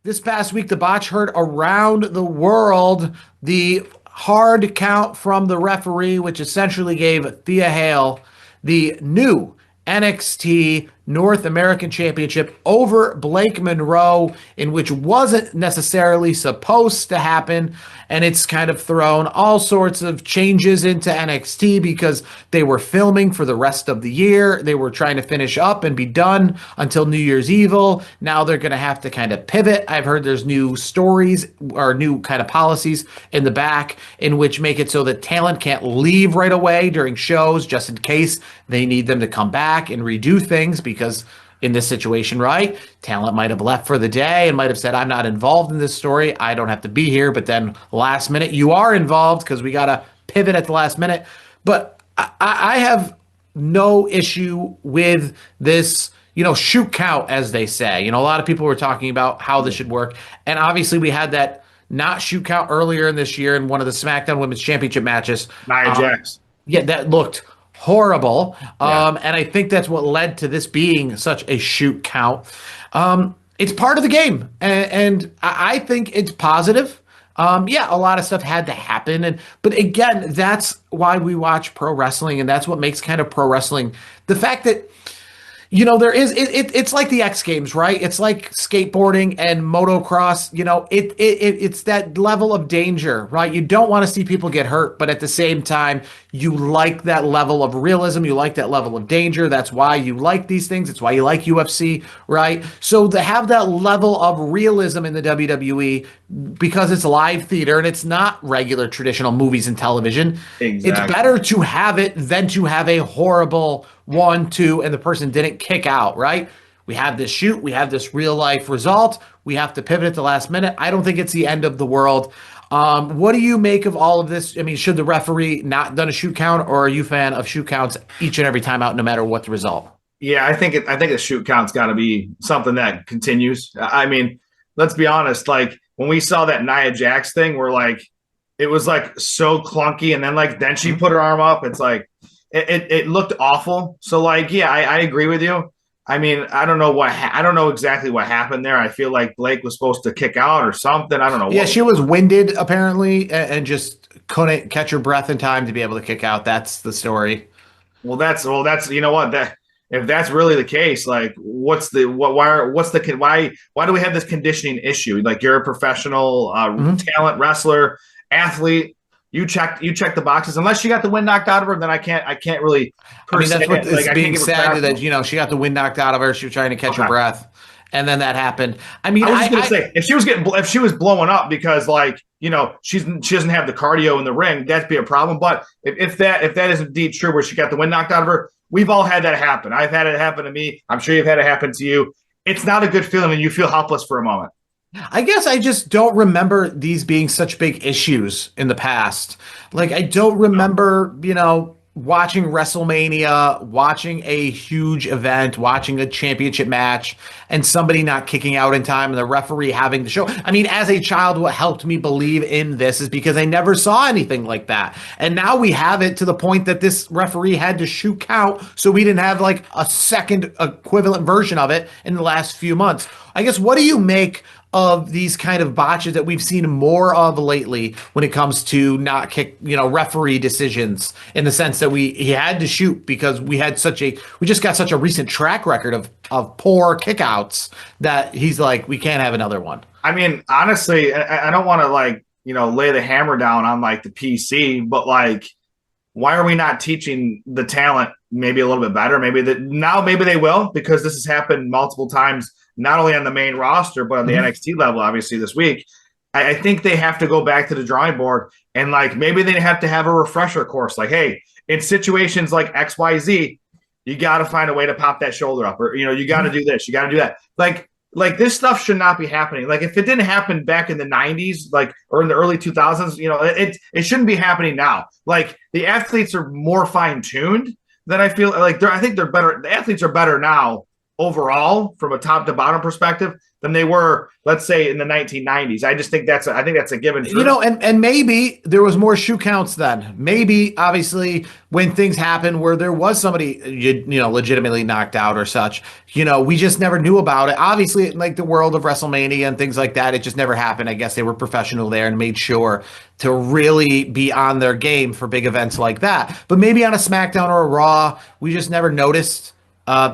This past week, the Botch heard around the world the hard count from the referee, which essentially gave Thea Hale the new NXT North American Championship over Blake Monroe, in which wasn't necessarily supposed to happen. And it's kind of thrown all sorts of changes into NXT because they were filming for the rest of the year. They were trying to finish up and be done until New Year's Evil. Now they're going to have to kind of pivot. I've heard there's new stories or new kind of policies in the back in which make it so that talent can't leave right away during shows just in case they need them to come back and redo things because in this situation, right? Talent might have left for the day and might have said, I'm not involved in this story. I don't have to be here. But then last minute, you are involved because we got to pivot at the last minute. But I have no issue with this, shoot count, as they say. A lot of people were talking about how this should work. And obviously, we had that not shoot count earlier in this year in one of the SmackDown Women's Championship matches. Nia Jax. Yeah, that looked horrible. And I think that's what led to this being such a shoot count. It's part of the game, and I think it's positive. A lot of stuff had to happen, but again, that's why we watch pro wrestling, and that's what makes kind of pro wrestling the fact that there is it's like the X Games, right? It's like skateboarding and motocross. It's that level of danger, right? You don't want to see people get hurt, but at the same time, you like that level of realism. You like that level of danger. That's why you like these things. It's why you like UFC, right? So to have that level of realism in the WWE, because it's live theater and it's not regular traditional movies and television, Exactly. It's better to have it than to have a horrible 1-2 and the person didn't kick out, right? We have this shoot, we have this real life result, we have to pivot at the last minute. I don't think it's the end of the world. What do you make of all of this? I mean, should the referee not done a shoot count, or are you a fan of shoot counts each and every time out, no matter what the result? Yeah, I think a shoot count's got to be something that continues. I mean, let's be honest. Like when we saw that Nia Jax thing, we're like, it was like so clunky, and then she put her arm up. It's like it looked awful. So like, yeah, I agree with you. I mean, I don't know exactly what happened there. I feel like Blake was supposed to kick out or something. I don't know. Yeah, she was winded apparently and just couldn't catch her breath in time to be able to kick out. That's the story. Well, that's you know what, that if that's really the case, like why do we have this conditioning issue? Like you're a professional talent wrestler, athlete. You check the boxes. Unless she got the wind knocked out of her, then I can't really. That's what is being said, that she got the wind knocked out of her. She was trying to catch her breath, and then that happened. I mean, I was just gonna say, if she was blowing up because she doesn't have the cardio in the ring, that'd be a problem. But if that is indeed true, where she got the wind knocked out of her, we've all had that happen. I've had it happen to me. I'm sure you've had it happen to you. It's not a good feeling, and you feel helpless for a moment. I guess I just don't remember these being such big issues in the past. Like, I don't remember, watching WrestleMania, watching a huge event, watching a championship match, and somebody not kicking out in time and the referee having to show. I mean, as a child, what helped me believe in this is because I never saw anything like that. And now we have it to the point that this referee had to shoot count, so we didn't have like a second equivalent version of it in the last few months. I guess, what do you make of these kind of botches that we've seen more of lately when it comes to not kick, referee decisions, in the sense that he had to shoot because we just got such a recent track record of poor kickouts that he's like, we can't have another one. I mean, honestly, I don't want to lay the hammer down on like the PC, but like, why are we not teaching the talent maybe a little bit better? Maybe they will, because this has happened multiple times, not only on the main roster, but on the NXT level, obviously this week. I think they have to go back to the drawing board and maybe they have to have a refresher course. Like, hey, in situations like XYZ, you got to find a way to pop that shoulder up, or, you got to do this, you got to do that. Like this stuff should not be happening. Like if it didn't happen back in the 90s, or in the early 2000s, it shouldn't be happening now. Like the athletes are more fine tuned than I feel like I think they're better. The athletes are better now overall from a top to bottom perspective than they were, let's say, in the 1990s. I think that's a given truth. And maybe there was more shoe counts then. Maybe obviously when things happen where there was somebody legitimately knocked out or such, we just never knew about it. Obviously, like the world of WrestleMania and things like that, it just never happened. I guess they were professional there and made sure to really be on their game for big events like that. But maybe on a SmackDown or a Raw, we just never noticed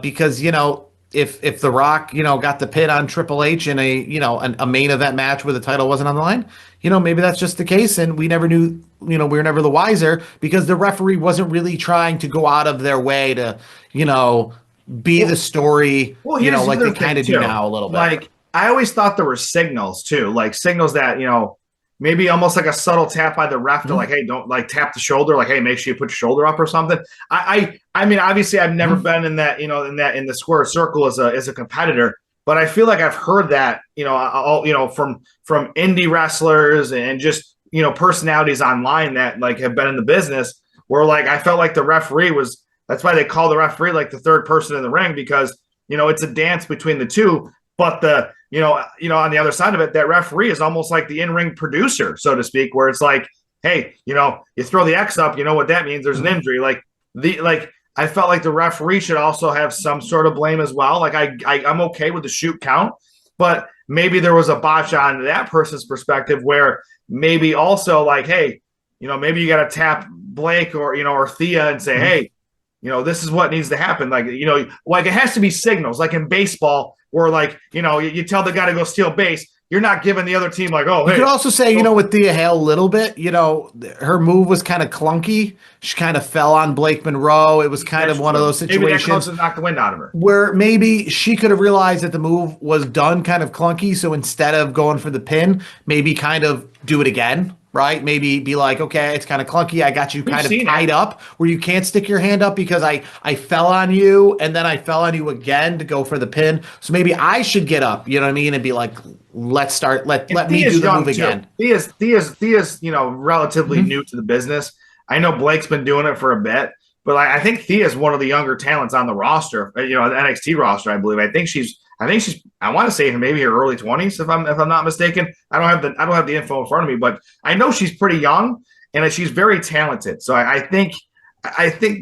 because if The Rock, got the pin on Triple H in a main event match where the title wasn't on the line, maybe that's just the case, and we never knew, we were never the wiser because the referee wasn't really trying to go out of their way to, be the story, like they kind of do now a little bit. Like I always thought there were signals too, like signals that maybe almost like a subtle tap by the ref to like, hey, don't like tap the shoulder, like, hey, make sure you put your shoulder up or something. I mean, obviously, I've never been in that, in the square circle as a competitor, but I feel like I've heard that, from indie wrestlers and just personalities online that like have been in the business, where like I felt like the referee was. That's why they call the referee like the third person in the ring because it's a dance between the two, but the on the other side of it, that referee is almost like the in-ring producer, so to speak, where it's like, hey, you throw the X up, what that means? There's an injury. I felt like the referee should also have some sort of blame as well. Like I'm okay with the shoot count, but maybe there was a botch on that person's perspective where maybe also like, hey, maybe you got to tap Blake or Thea and say, hey, this is what needs to happen. Like, like it has to be signals, like in baseball, where like, you tell the guy to go steal base. You're not giving the other team like, oh, hey. You could also say, with Thea Hale a little bit, her move was kind of clunky. She kind of fell on Blake Monroe. It was kind of one of those situations. Maybe that close to knock the wind out of her. Where maybe she could have realized that the move was done kind of clunky. So instead of going for the pin, maybe kind of do it again. Right? Maybe be like, okay, it's kind of clunky. I got you kind of tied up where you can't stick your hand up because I fell on you and then I fell on you again to go for the pin. So maybe I should get up, you know what I mean? And be like, let's start, let me do the move again. Thea's relatively new to the business. I know Blake's been doing it for a bit, but I think Thea's one of the younger talents on the roster, the NXT roster, I believe. I think she's I want to say maybe her early 20s if I'm not mistaken. I don't have the info in front of me, but I know she's pretty young and she's very talented. So I think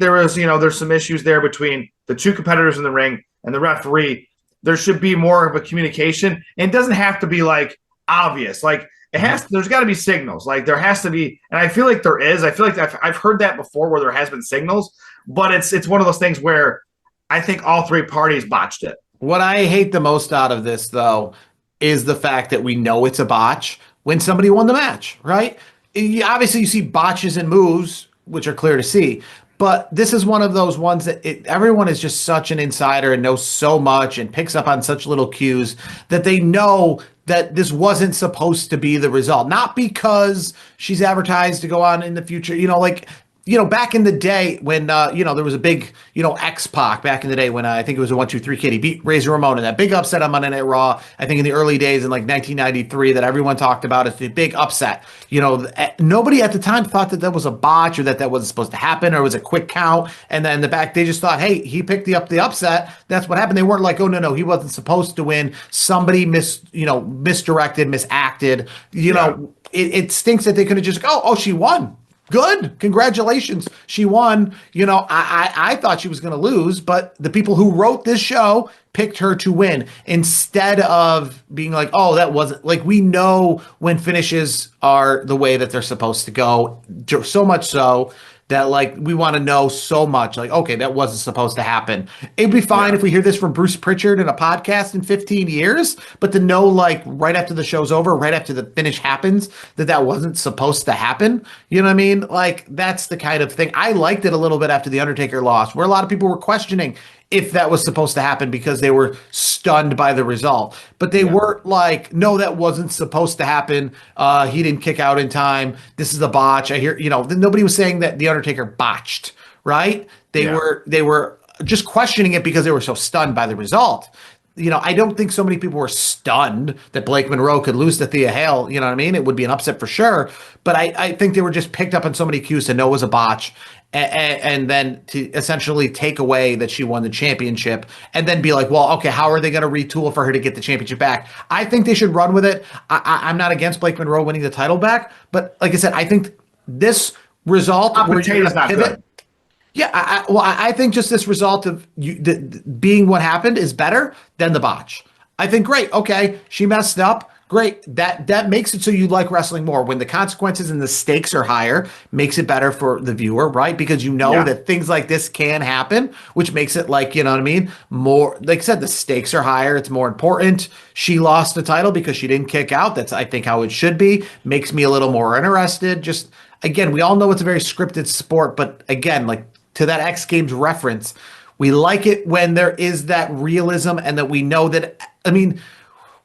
there is there's some issues there between the two competitors in the ring and the referee. There should be more of a communication, and it doesn't have to be like obvious. Like there's got to be signals. Like there has to be, and I feel like there is. I feel like I've heard that before where there has been signals, but it's one of those things where I think all three parties botched it. What I hate the most out of this, though, is the fact that we know it's a botch when somebody won the match, right? Obviously, you see botches and moves, which are clear to see. But this is one of those ones that everyone is just such an insider and knows so much and picks up on such little cues that they know that this wasn't supposed to be the result. Not because she's advertised to go on in the future, back in the day when, there was a big, X-Pac back in the day when I think it was a 1-2-3 kid. He beat Razor Ramon in that big upset on Monday Night Raw. I think in the early days in like 1993 that everyone talked about as the big upset. Nobody at the time thought that was a botch or that wasn't supposed to happen or it was a quick count. And then in the back, they just thought, hey, he picked the upset. That's what happened. They weren't like, oh, no, he wasn't supposed to win. Somebody misdirected, misacted. It stinks that they could have just oh, she won. Good. Congratulations. She won. I thought she was going to lose, but the people who wrote this show picked her to win instead of being like, oh, that wasn't like we know when finishes are the way that they're supposed to go. So much so that like we want to know so much like, okay, that wasn't supposed to happen. It'd be fine if we hear this from Bruce Pritchard in a podcast in 15 years, but to know like right after the show's over, right after the finish happens, that wasn't supposed to happen. You know what I mean? Like that's the kind of thing. I liked it a little bit after The Undertaker lost, where a lot of people were questioning if that was supposed to happen because they were stunned by the result. But they weren't like, no, that wasn't supposed to happen. He didn't kick out in time. This is a botch. I hear, nobody was saying that The Undertaker botched, right? They were just questioning it because they were so stunned by the result. I don't think so many people were stunned that Blake Monroe could lose to Thea Hale. You know what I mean? It would be an upset for sure. But I think they were just picked up on so many cues to know it was a botch. and then to essentially take away that she won the championship and then be like, well, okay, how are they going to retool for her to get the championship back? I think they should run with it. I'm not against Blake Monroe winning the title back, but like I said, I think this result Hot where you're potato's going to not pivot. good. Yeah, I think just this result of being what happened is better than the botch. I think great. Okay, she messed up. Great. That makes it so you like wrestling more when the consequences and the stakes are higher. Makes it better for the viewer, right? Because you know Yeah. that things like this can happen, which makes it like you know what I mean. More like I said, the stakes are higher. It's more important. She lost the title because she didn't kick out. That's I think how it should be. Makes me a little more interested. Just again, we all know it's a very scripted sport, but again, like to that X Games reference, we like it when there is that realism and that we know that, I mean,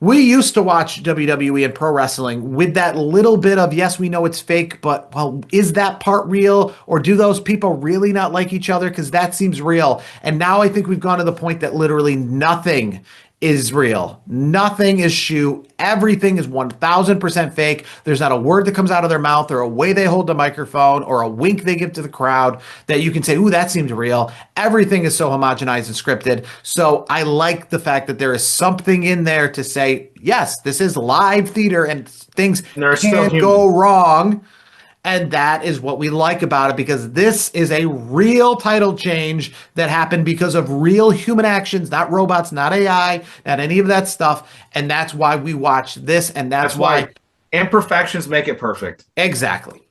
we used to watch WWE and pro wrestling with that little bit of, yes, we know it's fake, but well, is that part real? Or do those people really not like each other? Because that seems real. And now I think we've gone to the point that literally nothing is real. Nothing is shoe. Everything is 1000% fake. There's not a word that comes out of their mouth or a way they hold the microphone or a wink they give to the crowd that you can say, ooh, that seems real. Everything is so homogenized and scripted. So I like the fact that there is something in there to say, yes, this is live theater and things And they're still can human. go wrong. And that is what we like about it because this is a real title change that happened because of real human actions, not robots, not AI, not any of that stuff. And that's why we watch this. And that's That's why why, imperfections make it perfect. exactly.